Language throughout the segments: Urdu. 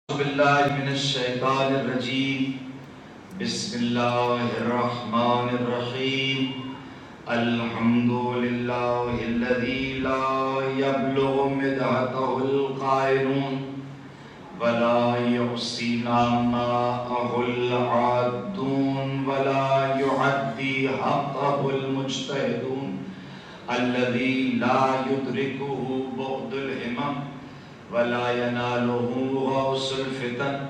باللہ من الشیطان الرجیم بسم اللہ الرحمن الرحیم الحمدللہ الذی لا یبلغ مدحتہ القائلون ولا یحصینا ماءہ العادون ولا یعدی حقہ المجتہدون الذی لا یدرکہ بعد الہمم ولا يناله غوث الفتن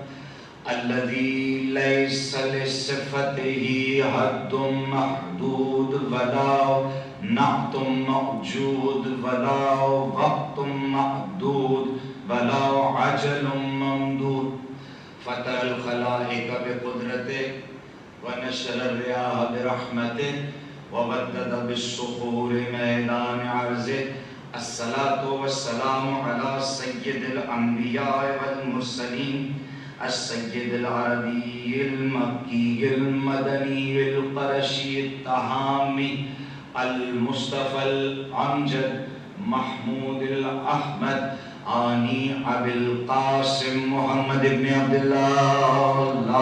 الذي ليس لصفته حد محدود ولا نعت موجود ولا وقت محدود ولا عجل ممدود فطر الخلائق بقدرته ونشر الرياح برحمته وبدد بالصخور ميدان عرضه الصلاة والسلام على سید الانبیاء والمرسلین السید العربی المکی المدنی القرشی التہامی المصطفى الامجد محمود الاحمد آنی ابی القاسم محمد ابن عبداللہ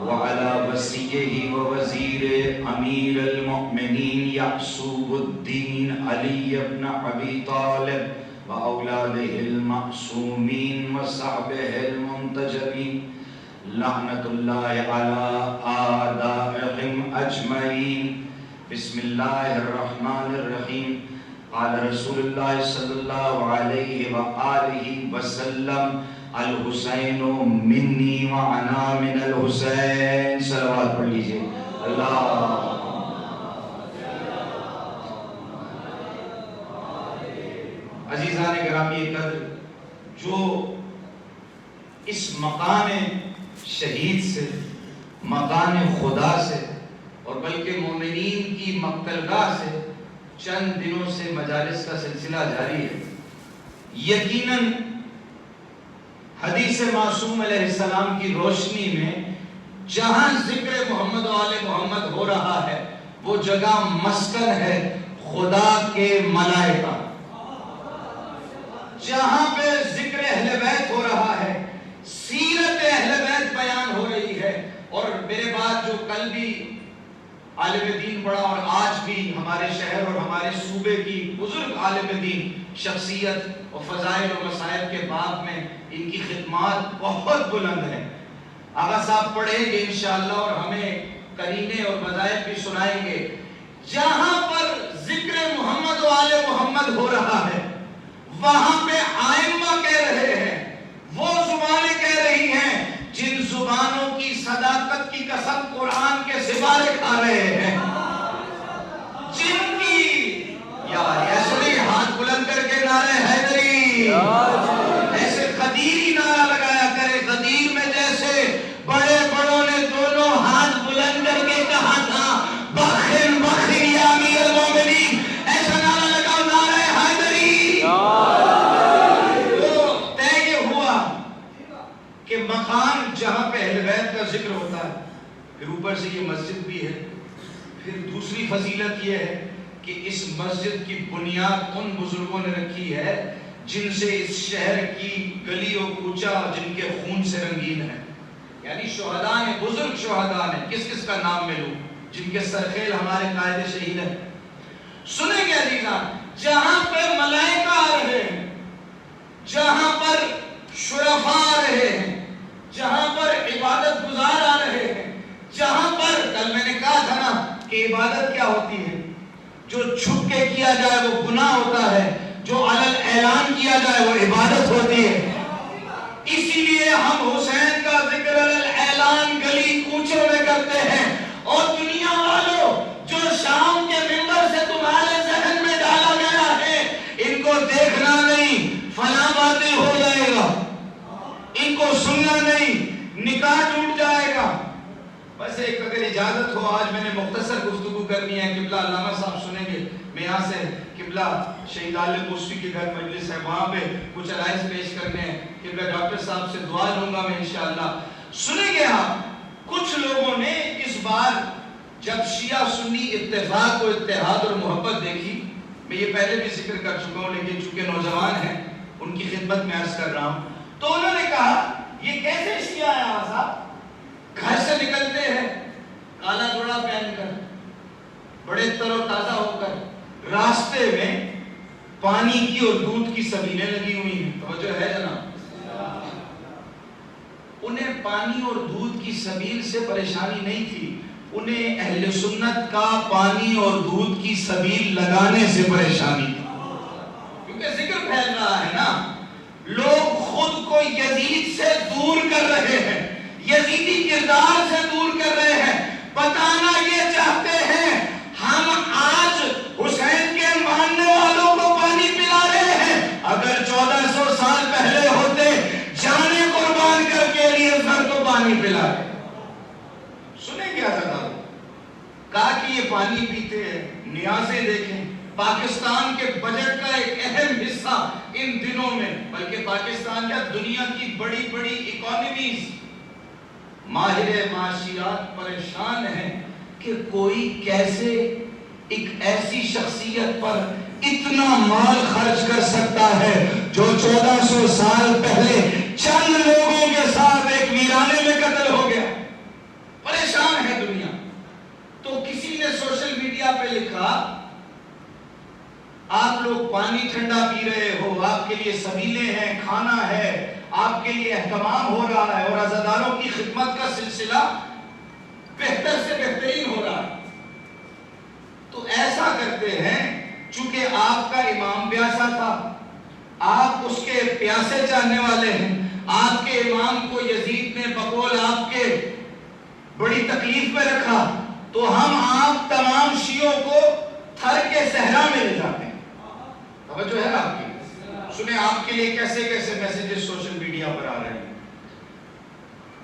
وعلى وصيه ووزير أمير المؤمنين يعصوب الدين علي بن أبي طالب وأولاده المعصومين وصحبه المنتجبين لعنة الله على أعدائهم أجمعين بسم الله الرحمن الرحيم قال رسول الله صلى الله عليه وآله وسلم الحسین منی وعنا من الحسین صلوات پڑھ لیجئے اللہ عزیزان گرامی قدر جو اس مقام شہید سے مقام خدا سے اور بلکہ مومنین کی مقتلگاہ سے چند دنوں سے مجالس کا سلسلہ جاری ہے یقیناً حدیث معصوم علیہ السلام کی روشنی میں جہاں ذکر محمد و آل محمد ہو رہا ہے وہ جگہ مسکن ہے خدا کے ملائکہ جہاں پہ ذکر اہل بیت ہو رہا ہے سیرت اہل بیت بیان ہو رہی ہے اور میرے بعد جو کل بھی عالم دین پڑھا اور آج بھی ہمارے شہر اور ہمارے صوبے کی بزرگ عالم دین شخصیت اور فضائل و مسائل کے باب میں ان کی خدمات بہت بلند ہیں آقا صاحب پڑھیں گے انشاءاللہ اور ہمیں کرینے اور مذاہب بھی سنائیں گے جہاں پر ذکر محمد و آل محمد ہو رہا ہے وہاں پہ آئمہ کہہ رہے ہیں وہ زبانیں کہہ رہی ہیں جن زبانوں کی صداقت کی قسم قرآن کے سوارے کھا رہے ہیں جن کی یار ایسے ہاتھ بلند کر کے نعرہ حیدری ایسے قدیری نعرہ لگایا کرے قدیر میں جیسے بڑے بڑوں نے دونوں ہاتھ بلند کر کے کہا تھا بخن بخن یا امیر المومنین ایسا نعرہ لگاؤ نعرہ حیدری تو طے یہ ہوا کہ مقام جہاں پہ اہل بیت کا ذکر ہوتا ہے پھر اوپر سے یہ مسجد بھی ہے پھر دوسری فضیلت یہ ہے کہ اس مسجد کی بنیاد ان بزرگوں نے رکھی ہے جن سے اس شہر کی گلی و کوچہ جن کے خون سے رنگین ہے یعنی شہداء ہیں بزرگ شہداء ہیں کس کس کا نام میں لوں جن کے سرخیل ہمارے قائد شہید ہیں سنیں گے عزیزان جہاں پہ ملائکہ آ رہے ہیں جہاں پر شرفاء آ رہے ہیں جہاں پر عبادت گزار آ رہے ہیں جہاں پر کل میں نے کہا تھا نا کہ عبادت کیا ہوتی ہے جو چھپ کے کیا جائے وہ گناہ ہوتا ہے جو علل اعلان کیا جائے وہ عبادت ہوتی ہے اسی لیے ہم حسین کا ذکر علل اعلان گلی کوچوں میں کرتے ہیں اور دنیا والوں جو شام کے منبر سے تمہارے ذہن میں ڈالا گیا ہے ان کو دیکھنا نہیں فلاں باتیں ہو جائے گا ان کو سننا نہیں نکاح ٹوٹ جائے گا بس ایک اگر اجازت ہو آج میں نے مختصر گفتگو کرنی ہے قبلہ علامہ صاحب سنیں گے میں یہاں سے قبلہ شہید عالم موسوی کے گھر مجلس ہے وہاں پہ کچھ علائز پیش کرنے ہیں قبلہ ڈاکٹر صاحب سے دعا لوں گا میں انشاءاللہ سنیں گے آپ کچھ لوگوں نے اس بار جب شیعہ سنی اتفاق و اتحاد اور محبت دیکھی میں یہ پہلے بھی ذکر کر چکا ہوں، لیکن چونکہ نوجوان ہیں ان کی خدمت میں عرض کر رہا ہوں. تو انہوں نے کہا یہ کیسے شیعہ ہے صاحب؟ گھر سے نکلتے ہیں کالا جوڑا پہن کر، بڑے تر و تازہ ہو کر، راستے میں پانی کی اور دودھ کی سبیلیں لگی ہوئی ہیں. توجہ ہے جناب؟ انہیں پانی اور دودھ کی سبیل سے پریشانی نہیں تھی، انہیں اہل سنت کا پانی اور دودھ کی سبیل لگانے سے پریشانی تھی. کیونکہ ذکر پھیل رہا ہے نا، لوگ خود کو یزید سے دور کر رہے ہیں، یزیدی کردار سے دور کر رہے ہیں. بتانا یہ چاہتے ہیں ہم آج حسین کے ماننے والوں کو پانی پلا رہے ہیں، اگر 1400 سال پہلے ہوتے جانے قربان کر کے لیے سر تو پانی پلا رہے. سنیں کیا تھا؟ کہا کہ یہ پانی پیتے ہیں، نیازیں دیکھیں. پاکستان کے بجٹ کا ایک اہم حصہ ان دنوں میں، بلکہ پاکستان یا دنیا کی بڑی بڑی اکانومیز، ماہر معاشیات پریشان ہیں کہ کوئی کیسے ایک ایسی شخصیت پر اتنا مال خرچ کر سکتا ہے جو 1400 سال پہلے چند لوگوں کے ساتھ ایک ویرانے میں قتل ہو گیا. پریشان ہے دنیا. تو کسی نے سوشل میڈیا پہ لکھا آپ لوگ پانی ٹھنڈا پی رہے ہو، آپ کے لیے سبیلیں ہیں، کھانا ہے، آپ کے لیے اہتمام ہو رہا ہے اور عزاداروں کی خدمت کا سلسلہ بہتر سے بہترین ہو رہا ہے. تو ایسا کرتے ہیں چونکہ آپ کا امام پیاسا تھا، آپ اس کے پیاسے چاہنے والے ہیں، آپ کے امام کو یزید نے بقول آپ کے بڑی تکلیف میں رکھا، تو ہم آپ تمام شیعوں کو تھر کے صحرا میں لے جاتے ہیں. توجہ ہے آپ کی؟ سنیں آپ کے لیے کیسے کیسے میسیجز سوشل میڈیا پر آ رہے ہیں،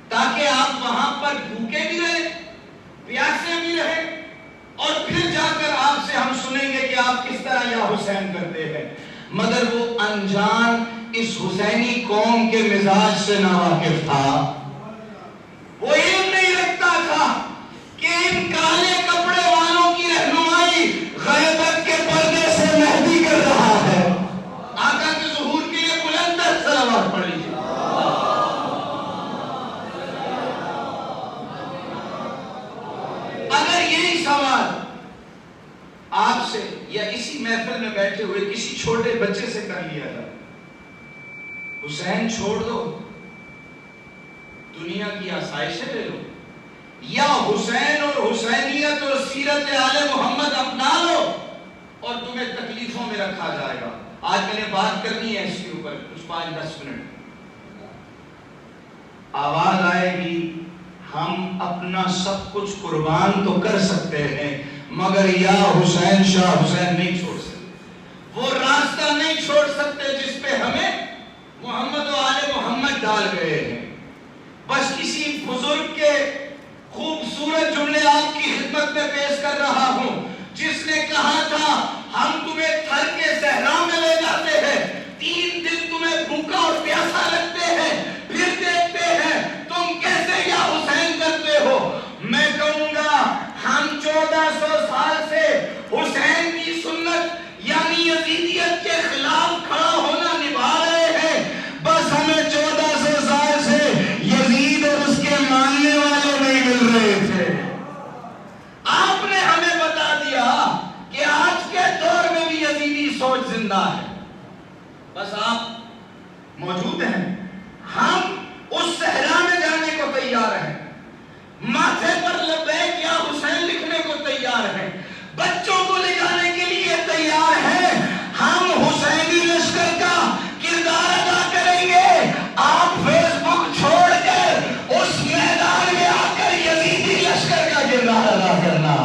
تاکہ آپ وہاں پر بھوکے بھی رہیں، پیاسے بھی رہیں، اور پھر جا کر آپ سے ہم سنیں گے کہ آپ کس طرح یا حسین کرتے ہیں. مگر وہ انجان اس حسینی قوم کے مزاج سے ناواقف تھا. وہ علم نہیں رکھتا تھا کہ ان کالے کپڑے والوں کی رہنمائی غیبت کے پردے سے مہدی کر رہا ہے. آقا کے ظہور کے لیے بلند تر صلوات پڑھ لیجیے. اگر یہی سوال آپ سے یا اسی محفل میں بیٹھے ہوئے کسی چھوٹے بچے سے کر لیا تھا، حسین چھوڑ دو، دنیا کی آسائشیں لے لو، یا حسین اور حسینیت اور سیرت آل محمد اپنا لو اور تمہیں تکلیفوں میں رکھا جائے گا. آج میں نے بات کرنی ہے اس کے اوپر کچھ 5-10 منٹ. آواز آئے گی ہم اپنا سب کچھ قربان تو کر سکتے ہیں مگر یا حسین شاہ حسین نہیں چھوڑ سکتے. وہ راستہ نہیں چھوڑ سکتے جس پہ ہمیں محمد و آل محمد ڈال گئے ہیں. بس کسی بزرگ کے خوبصورت جملے آپ کی خدمت میں پیش کر رہا ہوں جس نے کہا تھا ہم تمہیں تھر کے صحرا میں لے جاتے ہیں، 3 دن تمہیں بھوکا اور پیاسا رکھتے ہیں، پھر دیکھتے ہیں تم کیسے یا حسین کرتے ہو. میں کہوں گا ہم 1400 سال سے حسین کی سنت یعنی یزیدیت کے خلاف کھڑا ہونا نبھا رہے ہیں. بس ہمیں 1400 سال سے یزید اور اس کے ماننے والے نہیں مل رہے تھے. آپ نے ہمیں بتا دیا کہ آج کے دور میں بھی یزیدی سوچ زندہ ہے. بس آپ موجود ہیں، ہم اس صحرا میں جانے کو تیار ہیں، ماتھے پر لبیک یا حسین لکھنے کو تیار ہیں، بچوں کو لے جانے کے لیے تیار ہیں. ہم حسینی لشکر کا کردار ادا کریں گے. آپ فیس بک چھوڑ کر اس میدان میں آ کر یزیدی لشکر کا کردار ادا کرنا.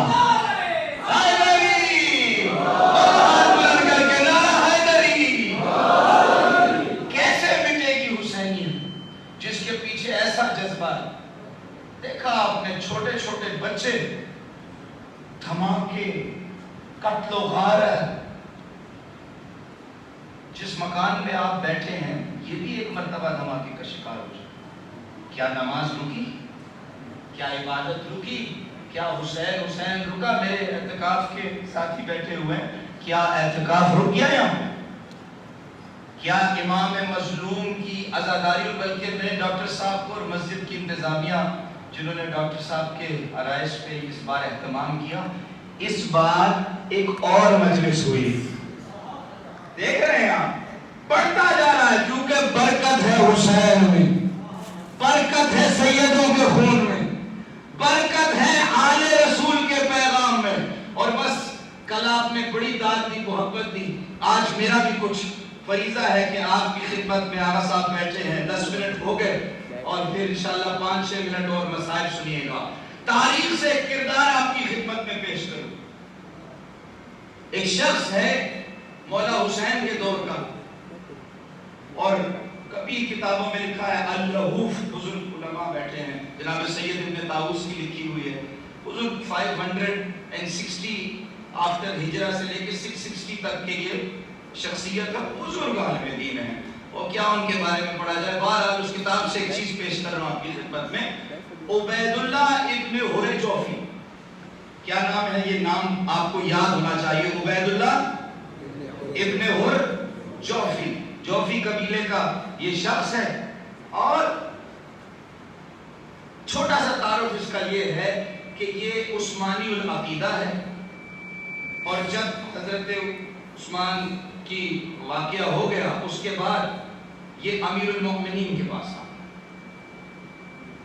دیکھا آپ نے چھوٹے چھوٹے بچے دھماکے، قتل و غارت. جس مکان میں آپ بیٹھے ہیں یہ بھی ایک مرتبہ دھماکے کا شکار ہو جائے. کیا نماز رکی؟ کیا عبادت رکی؟ کیا حسین حسین رکا؟ میرے اعتکاف کے ساتھی بیٹھے ہوئے ہیں، کیا اعتکاف رک گیا یہاں؟ کیا امام مظلوم کی عزاداری؟ بلکہ میں ڈاکٹر صاحب کو اور مسجد کی انتظامیہ جنہوں نے ڈاکٹر صاحب کے آرائش پہ اس بار اہتمام کیا، اس بار ایک اور مجلس ہوئی، دیکھ رہے ہیں آپ، بڑھتا جا رہا ہے، کیونکہ برکت ہے حسین میں، برکت ہے سیدوں کے خون میں، برکت ہے آل رسول کے پیغام میں۔ اور بس کل آپ نے بڑی داد دی، محبت دی، آج میرا بھی کچھ فریضہ ہے کہ آپ کی خدمت میں آغا صاحب بیٹھے ہیں، 10 منٹ ہو گئے اور پھر انشاءاللہ 5-6 منٹ اور مسائل سنیے گا۔ تاریخ سے ایک کردار آپ کی خدمت میں پیش کروں۔ ایک شخص ہے مولا حسین کے دور کا، اور کبھی کتابوں میں لکھا ہے اللہوف، بزرگ علماء بیٹھے ہیں، جناب سید ابن طاؤس کی لکھی ہوئی ہے، بزرگ 560 آفٹر ہجرہ سے لے کے 660 تک کے یہ شخصیت ہے، بزرگ عالم دین ہے، اور کیا ان کے بارے میں پڑھا جائے۔ بہرحال اس کتاب سے ایک چیز پیش کر رہا ہوں آپ کی خدمت میں، عبید اللہ ابن حر جوفی، کیا نام ہے؟ یہ نام آپ کو یاد ہونا چاہیے، عبید اللہ ابن حر جوفی، جوفی قبیلے کا یہ شخص ہے، اور چھوٹا سا تعارف اس کا یہ ہے کہ یہ عثمانی العقیدہ ہے، اور جب حضرت عثمان کی واقعہ ہو گیا اس کے بعد یہ امیر المومنین کے پاس آ،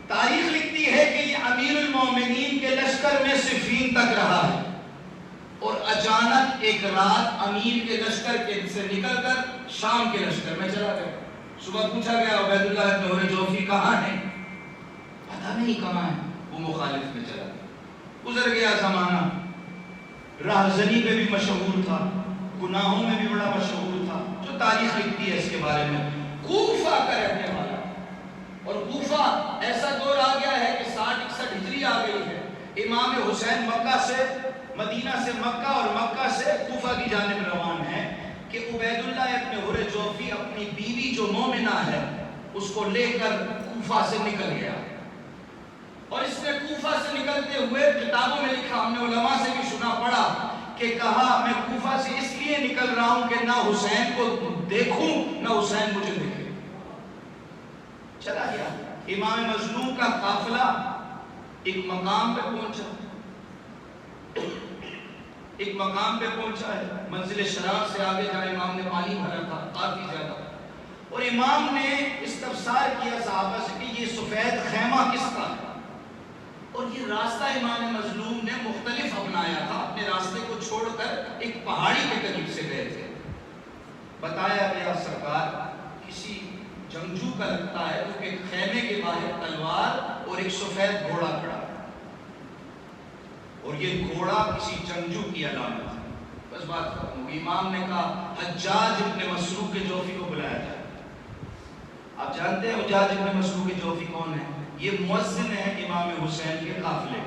تاریخ لکھتی ہے کہ یہ امیر المومنین کے لشکر میں صفین تک رہا ہے، اور اچانک ایک رات امیر کے لشکر سے نکل کر شام کے لشکر میں چلا گیا۔ صبح پوچھا گیا عبید اللہ ابن حر جوفی کہاں ہے؟ پتہ نہیں کہاں ہے، وہ مخالف میں چلا گیا۔ گزر گیا زمانہ، راہزنی پہ بھی مشہور تھا، گناہوں میں بھی بڑا مشہور تھا، جو تاریخ لکھتی ہے اس کے بارے میں۔ کوفہ کا رہنے والا، اور کوفہ ایسا دور آ گیا ہے کہ 60-61 ہجری آ گئی ہے، امام حسین مکہ سے، مدینہ سے مکہ اور مکہ سے کوفہ کی جانب روان ہے، کہ عبید اللہ ابن حر جوفی اپنی بیوی جو مومنہ ہے اس کو لے کر کوفہ سے نکل گیا، اور اس نے کوفہ سے نکلتے ہوئے کتابوں میں لکھا، ہم نے علماء سے بھی سنا پڑھا، کہ کہا میں کوفہ سے اس لیے نکل رہا ہوں کہ نہ حسین کو دیکھوں نہ حسین مجھے دیکھے۔ چلا گیا، امام مظلوم کا قافلہ ایک مقام پہ پہنچا، ایک مقام پہ پہنچا ہے، منزل شراب سے آگے جہاں امام نے پانی بھرا تھا کافی زیادہ، اور امام نے استفسار کیا صحابہ سے کہ یہ سفید خیمہ کس کا ہے، اور یہ راستہ امام مظلوم نے مختلف اپنایا تھا، اپنے راستے کو چھوڑ کر ایک پہاڑی کے قریب سے گئے تھے۔ بتایا گیا سرکار کسی جنگجو کا لگتا ہے، کیونکہ خیمے کے باہر تلوار اور ایک سفید گھوڑا کھڑا ہے، اور یہ گھوڑا کسی جنگجو کی علامت ہے۔ بس بات ختم ہوگی۔ امام نے کہا حجاج ابن مسروق کے جوفی کو بلایا جائے۔ آپ جانتے ہیں حجاج ابن مسروق کے جوفی کون ہے؟ یہ مؤذن ہے امام حسین کے قافلے،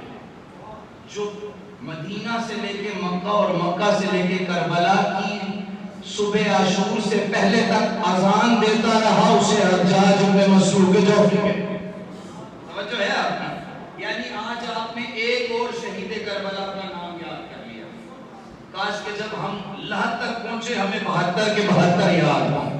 جو مدینہ سے لے کے مکہ اور مکہ سے لے کے کربلا کی صبح عاشور سے پہلے تک اذان دیتا رہا، اسے حجاج ابن مسروق کے جوفی کے توجہ ہے آپ کی؟ یعنی آج آپ نے ایک اور شہید کربلا کا نام یاد کر لیا، کاش کہ جب ہم لحد تک پہنچے ہمیں 72 کے 72 یاد ہوں،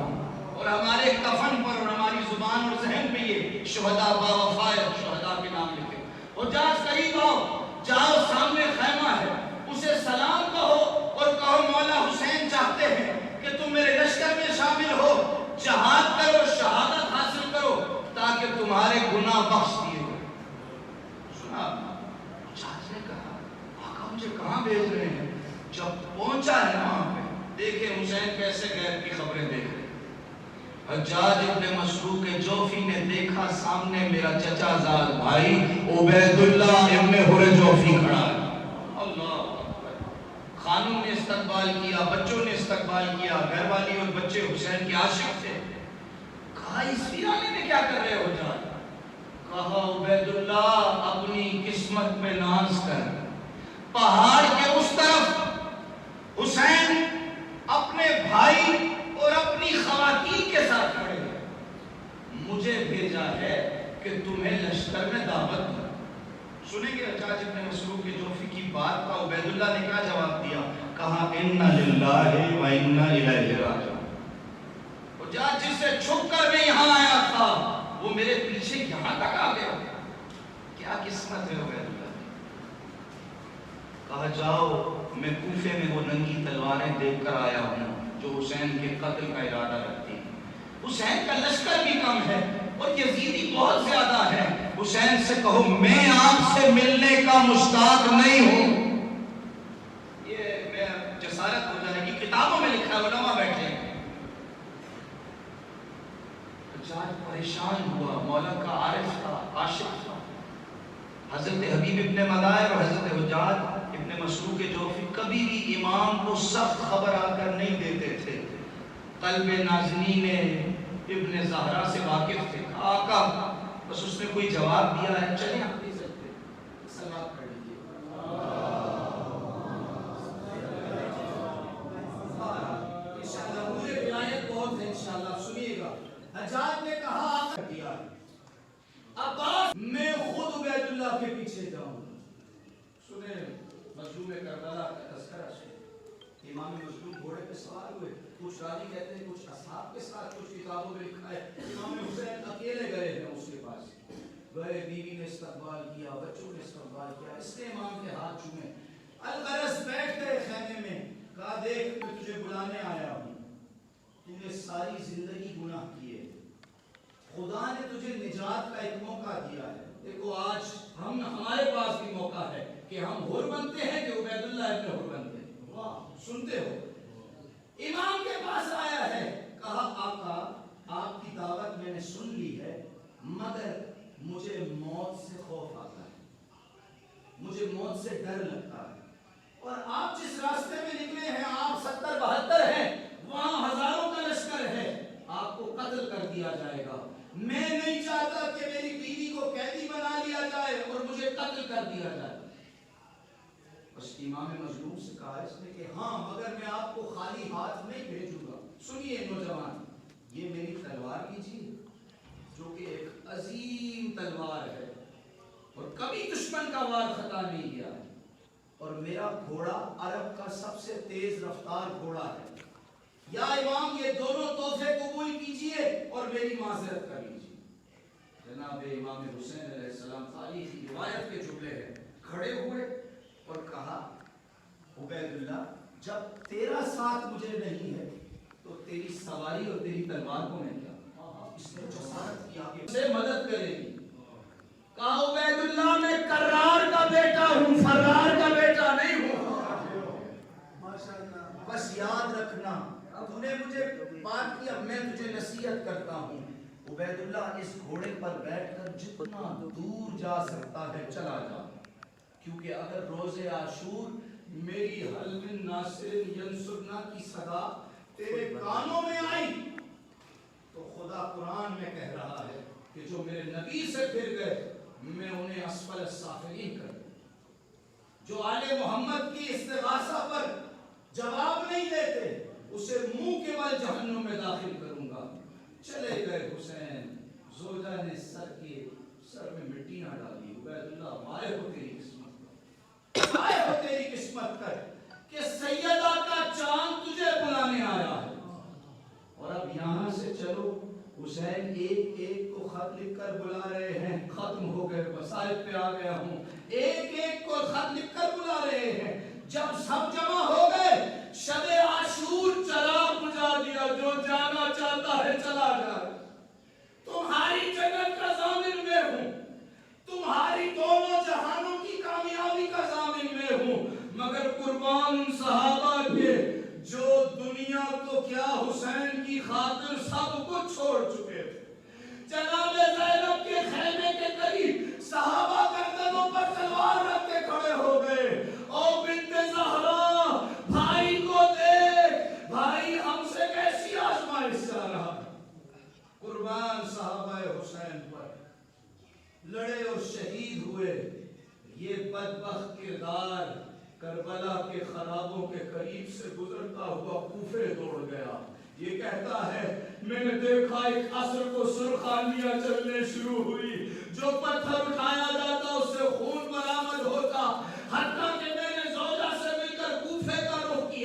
اور ہمارے کفن پر اور ہماری زبان اور ذہن پہ یہ شہداء با وفا شہداء کے نام لکھے۔ حجاج قریب آؤ، جاؤ سامنے خیمہ ہے، اسے سلام کہو اور کہو مولا حسین چاہتے ہیں کہ تم میرے لشکر میں شامل ہو، جہاد کرو، شہادت حاصل کرو تاکہ تمہارے گناہ بخش دیے ہو۔ سنا حجاج نے کہا آقا مجھے کہاں بھیج رہے ہیں؟ جب پہنچا ہے وہاں پہ دیکھیں حسین کیسے غیب کی خبریں دیکھ رہے۔ حجاج ابن مسروق کے جوفی نے دیکھا سامنے میرا چچا زاد بھائی عبید اللہ ابن حر جوفی کھڑا ہے۔ اللہ خانم نے استقبال کیا، بچوں نے استقبال کیا، گھر والی اور بچے حسین کے عاشق تھے۔ کہا اس ویرانے میں کیا کر رہے ہو حجاج؟ کہا عبید اللہ اپنی قسمت میں ناز کر، پہاڑ کے اس طرف حسین اپنے بھائی اور اپنی خواتین کے ساتھ کھڑے ہیں، مجھے بھیجا ہے کہ تمہیں لشکر میں دعوت دوں۔ سنیں گے حجاج ابن مسروق کے جوفی کی بات کا عبید اللہ نے کیا جواب دیا؟ کہا اِنَّ لِلَّهِ وَإِنَّ إِلَيْهِ رَاجِعُونَ۔ اور جس سے چھپ کر میں یہاں آیا تھا وہ میرے پیچھے یہاں تک آ گیا۔ کیا قسمت ہے عبید اللہ۔ کہا جاؤ میں کوفے میں وہ ننگی تلواریں دیکھ کر آیا ہوں جو حسین کے قتل کا ارادہ رکھتی ہیں۔ حسین کا لشکر بھی کم ہے اور یزیدی بہت زیادہ ہے۔ حسین سے کہو میں آپ سے ملنے کا مشتاق نہیں ہوں۔ یہ جسارت ہو جائے گی، کتابوں میں لکھا ہے، علماء بیٹھے ہیں۔ حجاج پریشان ہوا، مولا کا عارف تھا، عاشق تھا۔ حضرت حبیب ابن مدائر اور حضرت حجاج ابن مسروق جوفی کبھی بھی امام کو سخت خبر آ کر نہیں دیتے تھے۔ قلب نازنین ابن زہرا سے واقف تھے۔ آقا بس اس نے کوئی جواب دیا ہے، چلیں آپ نہیں سکتے، سلوات پڑھ لیجیے۔ انشاءاللہ مجھے ولایت بہت ہے، انشاءاللہ سنیے گا۔ حجاج نے کہا آقا دیا عباس میں خود عبید اللہ کے پیچھے جاؤں۔ سنیں مظلوم کربلا کا تذکرہ سے امام مظلوم گھوڑے پہ سوار ہوئے، کچھ راوی کہتے ہیں کچھ اصحاب کے ساتھ، کچھ کتابوں میں لکھا ہے امام حسین اکیلے گئے ہیں اس کے پاس۔ گئے، بیوی نے استقبال کیا، بچوں نے استقبال کیا، اس نے امام کے ہاتھ چومے، الغرض بیٹھ گئے خیمے میں۔ کہا دیکھ میں تجھے بلانے آیا ہوں، تو نے ساری زندگی گناہ کیے، خدا نے تجھے نجات کا ایک موقع دیا ہے۔ دیکھو آج ہمارے پاس بھی موقع ہے کہ ہم حر بنتے ہیں کہ عبید اللہ ابن حر بنتے ہیں۔ واہ سنتے ہو۔ امام کے پاس آیا ہے، کہا آقا آپ کی دعوت میں نے سن لی ہے، مگر مجھے موت سے خوف آتا ہے، مجھے موت سے ڈر لگتا ہے، اور آپ جس راستے میں نکلے ہیں آپ 70-72 ہیں، وہاں ہزاروں کا لشکر ہے، آپ کو قتل کر دیا جائے گا۔ میں نہیں چاہتا کہ میری بیوی کو قیدی بنا لیا جائے اور مجھے قتل کر دیا جائے۔ بس امام مظلوم سے کہا اس نے کہ ہاں مگر میں آپ کو خالی ہاتھ نہیں بھیجوں گا۔ سنیے نوجوان، یہ میری تلوار لیجیے جو کہ ایک عظیم تلوار ہے اور کبھی دشمن کا وار خطا نہیں کیا ہے، اور میرا گھوڑا عرب کا سب سے تیز رفتار گھوڑا ہے۔ یا امام یہ دونوں تحفے قبول کیجئے اور میری معذرت کر لیجئے۔ جناب امام حسین علیہ السلام تاریخی روایت کے جملے ہیں، کھڑے ہوئے اور کہا عبید اللہ جب تیرا ساتھ مجھے نہیں ہے تو تیری سواری اور تیری تلوار کو میں کیا۔ اس نے جسارت کیا کہ اسے مدد کرے گی۔ کہا عبید اللہ میں کرار کا بیٹا ہوں، فرار کا بیٹا نہیں ہوں۔ بس یاد رکھنا تو نے مجھے بات کیا، میں تجھے نصیحت کرتا ہوں، عبید اللہ اس گھوڑے پر بیٹھ کر جتنا دور جا سکتا ہے چلا جا، کیونکہ اگر روز عاشور میری حل من ناصر ینصرنا کی صدا تیرے کانوں میں آئی تو خدا قرآن میں کہہ رہا ہے کہ جو میرے نبی سے پھر گئے میں انہیں اسفل السافلین کر دوں، جو آل محمد کی استغاثہ پر جواب نہیں دیتے اسے منہ کے بل جہنم میں داخل کروں گا۔ چلے گئے حسین، زوجہ نے سر میں مٹی نہ ڈالی۔ عبید اللہ وائے ہو تیری قسمت کر، وائے ہو تیری قسمت کر کہ سیدہ کا چاند تجھے بلانے آیا ہے۔ اور اب یہاں سے چلو۔ حسین ایک ایک کو خط لکھ کر بلا رہے ہیں، ختم ہو گئے، وسائل پہ آ گیا ہوں، ایک ایک کو خط لکھ کر بلا رہے ہیں۔ جب سب جمع ہو گئے شب عاشور چراغ بجھا دیا، جو جانا چاہتا ہے چلا جائے، تمہاری جنت کا ضامن میں ہوں، تمہاری دونوں جہانوں کی کامیابی کا ضامن میں ہوں، مگر قربان صحابہ کے جو دنیا تو کیا حسین کی خاطر سب کچھ چھوڑ چکے تھے۔ جناب زینب کے خیمے کے قریب صحابہ گردنوں پر تلوار رکھ کے کھڑے ہو گئے۔ او بنت زہرا بھائی کو دیکھ، بھائی ہم سے کیسی آزمائش چل رہا ہے۔ قربان صحابہ حسین پر لڑے اور شہید ہوئے۔ یہ بدبخت کردار کربلا کے خرابوں کے قریب سے گزرتا ہوا کوفے دوڑ گیا۔ یہ کہتا ہے میں نے دیکھا ایک عصر کو سرخانیاں چلنے شروع ہوئی، جو پتھر اٹھایا جاتا اس سے خون برآمد ہوتا، حتیٰ کہ میں نے زوجہ سے مل کر کوفے کا رخ کیا۔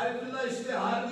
Ayrıca iştiharı